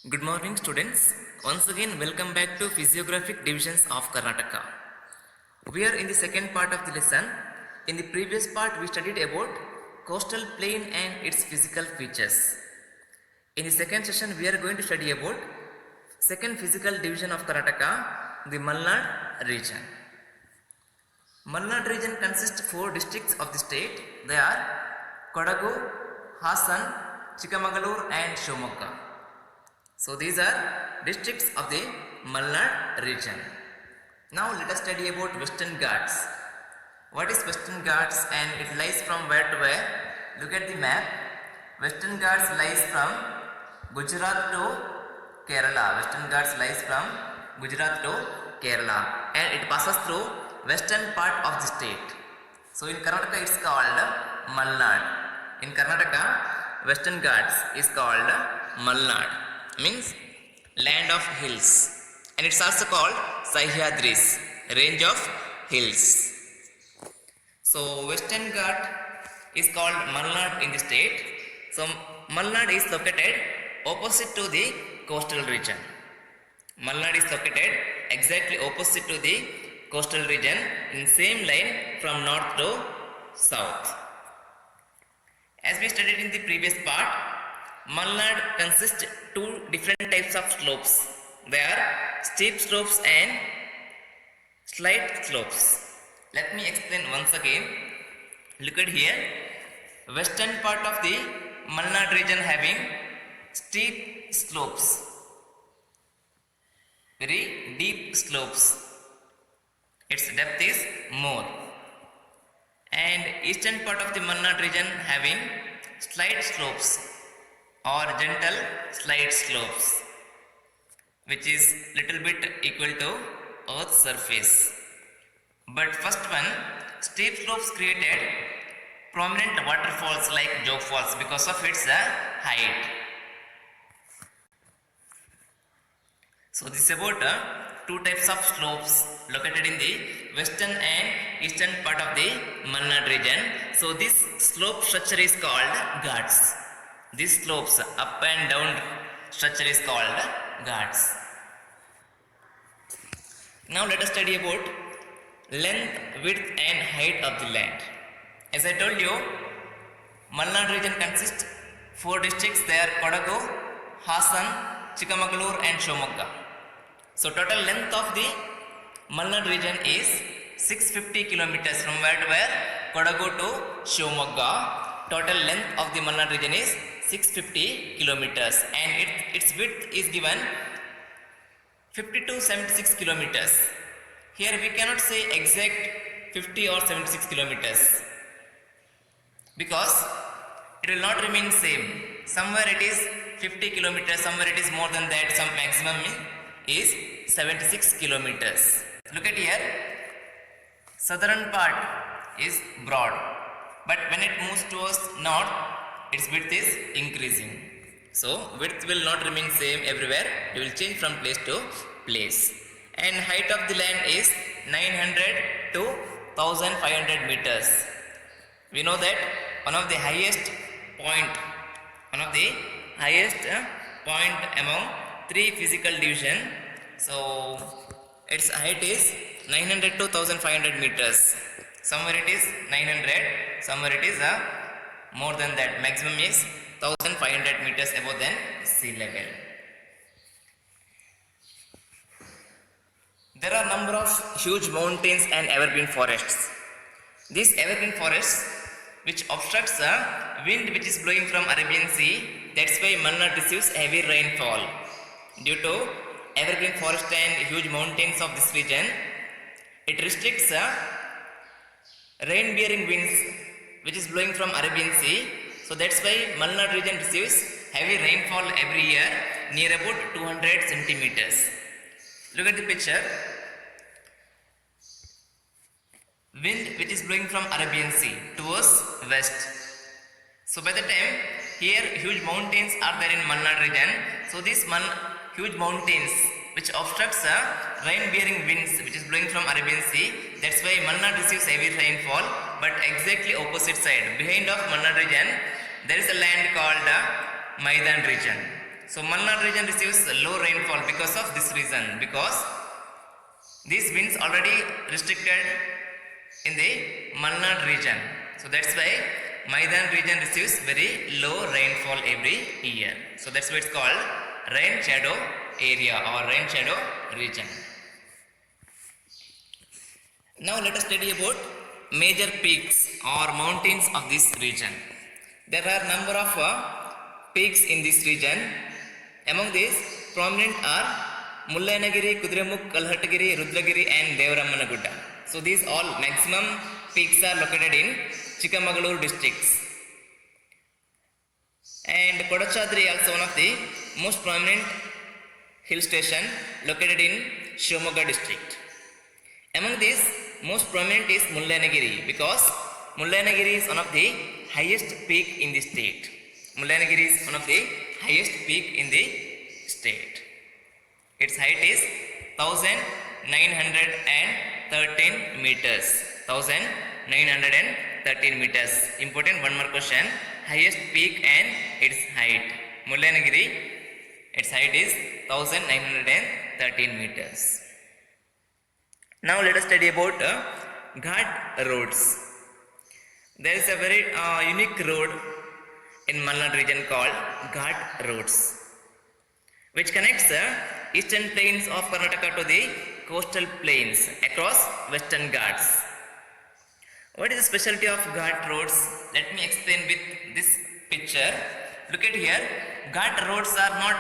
Good morning, students. Once again, welcome back to Physiographic Divisions of Karnataka. We are in the second part of the lesson. In the previous part, we studied about coastal plain and its physical features. In the second session, we are going to study about second physical division of Karnataka, the Malnad region. Malnad region consists of 4 districts of the state. They are Kodagu, Hassan, Chikamagalur and Shivamogga. So these are districts of the Malnad region. Now let us study about Western Ghats. What is Western Ghats and it lies from where to where? Look at the map. Western Ghats lies from Gujarat to Kerala. Western Ghats lies from Gujarat to Kerala and it passes through western part of the state. So in Karnataka it's called Malnad. In Karnataka, Western Ghats is called Malnad, means land of hills, and it's also called Sahyadris, range of hills. So Western Ghat is called Malnad in the state. So Malnad is located opposite to the coastal region. Malnad is located exactly opposite to the coastal region in same line from north to south. As we studied in the previous part, Malnad consists 2 different types of slopes. They are steep slopes and slight slopes. Let me explain once again. Look at here. Western part of the Malnad region having steep slopes, very deep slopes. Its depth is more. And eastern part of the Malnad region having slight slopes or gentle slight slopes, which is little bit equal to earth's surface. But first one, steep slopes created prominent waterfalls like Jog Falls because of its height. So this is about 2 types of slopes located in the western and eastern part of the Malnad region. So this slope structure is called Ghats. This slopes up and down structure is called Ghats. Now let us study about length, width and height of the land. As I told you, Malnad region consists 4 districts. They are Kodagu, Hassan, Chikamagalur and Shivamogga. So total length of the Malnad region is 650 kilometers from where to where? Kodagu to Shivamogga. Total length of the Malnad region is 650 kilometers and its width is given 50 to 76 kilometers. Here we cannot say exact 50 or 76 kilometers because it will not remain same. Somewhere it is 50 kilometers, somewhere it is more than that, some maximum is 76 kilometers. Look at here, southern part is broad, but when it moves towards north, its width is increasing. So width will not remain same everywhere, it will change from place to place. And height of the land is 900 to 1500 meters. We know that one of the highest point among 3 physical division. So its height is 900 to 1500 meters. Somewhere it is 900, somewhere it is more than that. Maximum is 1500 meters above than sea level. There are number of huge mountains and evergreen forests. These evergreen forests which obstructs the wind which is blowing from Arabian Sea, that's why Malnad receives heavy rainfall. Due to evergreen forest and huge mountains of this region, it restricts rain bearing winds which is blowing from Arabian Sea. So that's why Malnad region receives heavy rainfall every year near about 200 centimeters. Look at the picture. Wind which is blowing from Arabian Sea towards west. So by the time here huge mountains are there in Malnad region. So these huge mountains which obstructs rain bearing winds which is blowing from Arabian Sea. That's why Malnad receives heavy rainfall. But exactly opposite side, behind of Malnad region, there is a land called Maidan region. So Malnad region receives low rainfall because of this reason, because these winds already restricted in the Malnad region. So that's why Maidan region receives very low rainfall every year. So that's why it's called rain shadow area or rain shadow region. Now let us study about major peaks or mountains of this region. There are number of peaks in this region. Among these, prominent are Mullayanagiri, Kudremukh, Kalhattagiri, Rudragiri and Devaramanagudda. So these all maximum peaks are located in Chikmagalur districts. And Kodachadri also one of the most prominent hill station located in Shivamogga district. Among these, most prominent is Mullayanagiri because Mullayanagiri is one of the highest peak in the state. Mullayanagiri is one of the highest peak in the state. Its height is 1913 meters. 1913 meters. Important one more question. Highest peak and its height. Mullayanagiri, its height is 1913 meters. Now let us study about Ghat roads. There is a very unique road in Malnad region called Ghat roads, which connects the eastern plains of Karnataka to the coastal plains across western Ghats. What is the specialty of Ghat roads? Let me explain with this picture. Look at here. Ghat roads are not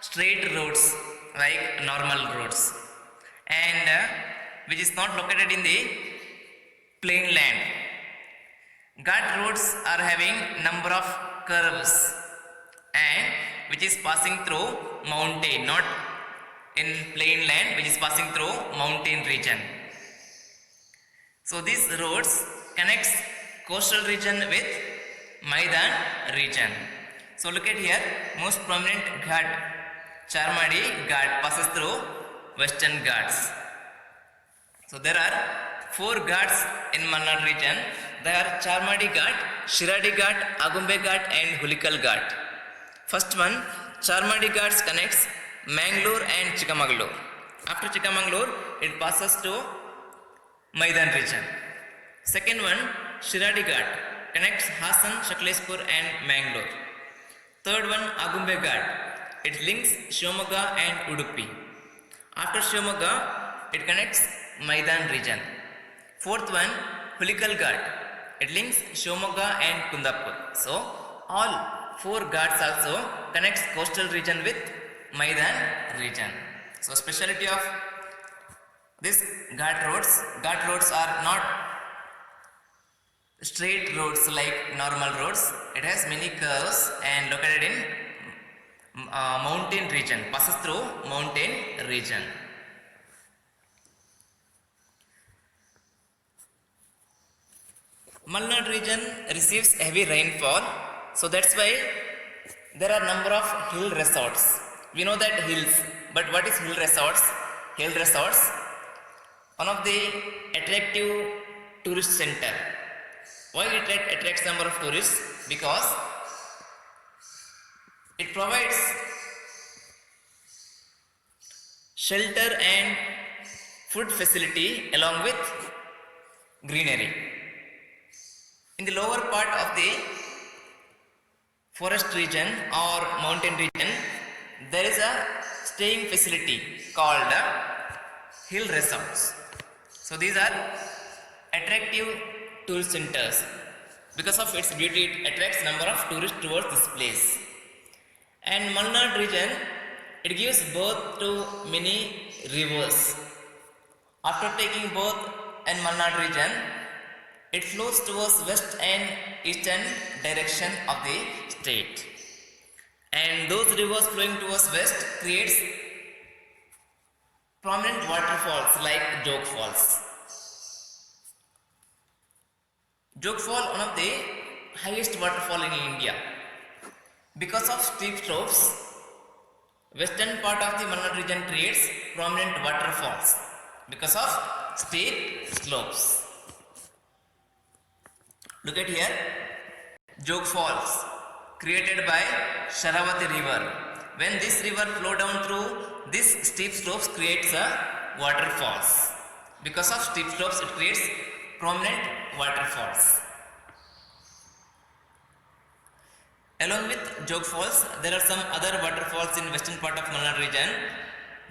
straight roads like normal roads, and which is not located in the plain land. Ghat roads are having number of curves and which is passing through mountain, not in plain land, which is passing through mountain region. So these roads connects coastal region with Maidan region. So look at here, most prominent Ghat, Charmadi Ghat passes through western Ghats. So there are 4 Ghats in Malnad region. They are Charmadi Ghat, Shiradi Ghat, Agumbe Ghat and Hulikal Ghat. First one, Charmadi Ghats connects Mangalore and Chikmagalur. After Chikmagalur, it passes to Maidan region. Second one, Shiradi Ghat connects Hassan, Shakleshpur and Mangalore. Third one, Agumbe Ghat. It links Shivamogga and Udupi. After Shivamogga, it connects Maidan region. Fourth one, Hulikal Ghat. It links Shivamogga and Kundapur. So all 4 Ghats also connects coastal region with Maidan region. So speciality of this Ghat roads are not straight roads like normal roads. It has many curves and located in mountain region, passes through mountain region. Malnad region receives heavy rainfall, so that's why there are number of hill resorts. We know that hills, but what is hill resorts? Hill resorts, one of the attractive tourist center. Why it attracts number of tourists? Because it provides shelter and food facility along with greenery. In the lower part of the forest region or mountain region, there is a staying facility called hill resorts. So these are attractive tourist centers. Because of its beauty, it attracts number of tourists towards this place. And Malnad region, it gives birth to many rivers. After taking birth in Malnad region, it flows towards west and eastern direction of the state. And those rivers flowing towards west creates prominent waterfalls like Jog Falls. Jog Fall, one of the highest waterfall in India. Because of steep slopes, western part of the Malnad region creates prominent waterfalls because of steep slopes. Look at here, Jog Falls created by Sharavati river when this river flow down through this steep slopes creates a waterfalls. Because of steep slopes it creates prominent waterfalls. Along with Jog Falls, there are some other waterfalls in western part of Malnad region.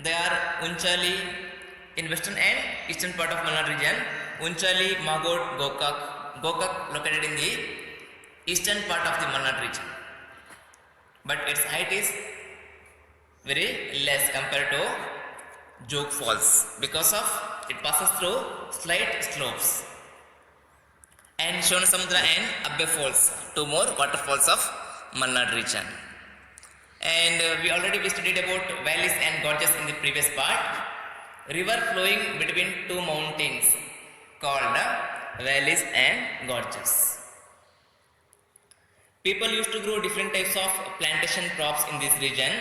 They are Unchali in western and eastern part of Malnad region. Unchali, Magod, Gokak. Gokak located in the eastern part of the Malnad region. But its height is very less compared to Jog Falls because of it passes through slight slopes. And Shonasamudra and Abbe Falls, two more waterfalls of Malnad region. And we studied about valleys and gorges in the previous part. River flowing between two mountains called valleys and gorges. People used to grow different types of plantation crops in this region,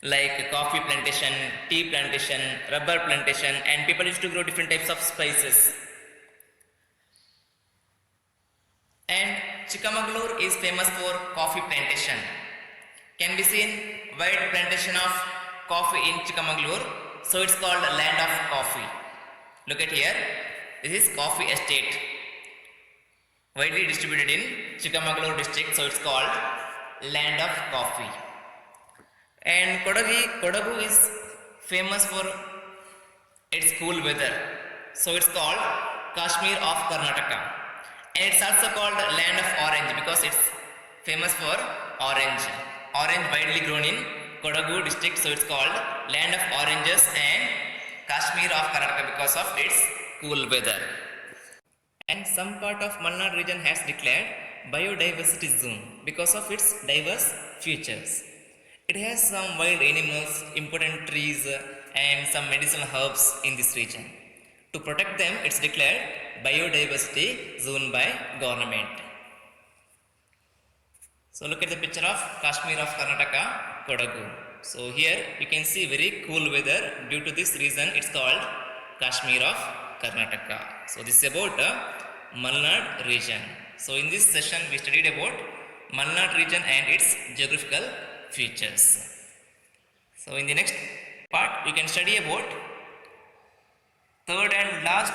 like coffee plantation, tea plantation, rubber plantation, and people used to grow different types of spices. And Chikmagalur is famous for coffee plantation. Can be seen wide plantation of coffee in Chikmagalur, so it's called land of coffee. Look at here, this is coffee estate, widely distributed in Chikmagalur district, so it's called land of coffee. And Kodagu is famous for its cool weather, so it's called Kashmir of Karnataka. And it's also called land of orange because it's famous for orange. Orange widely grown in Kodagu district, so it's called land of oranges and Kashmir of Karnataka because of its cool weather. And some part of Malnad region has declared biodiversity zone because of its diverse features. It has some wild animals, important trees and some medicinal herbs in this region. To protect them, it's declared biodiversity zone by government. So look at the picture of Kashmir of Karnataka, Kodagu. So here you can see very cool weather. Due to this reason it's called Kashmir of Karnataka. So this is about Malnad region. So in this session we studied about Malnad region and its geographical features. So in the next part we can study about third and last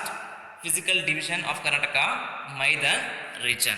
physical division of Karnataka, Maidan region.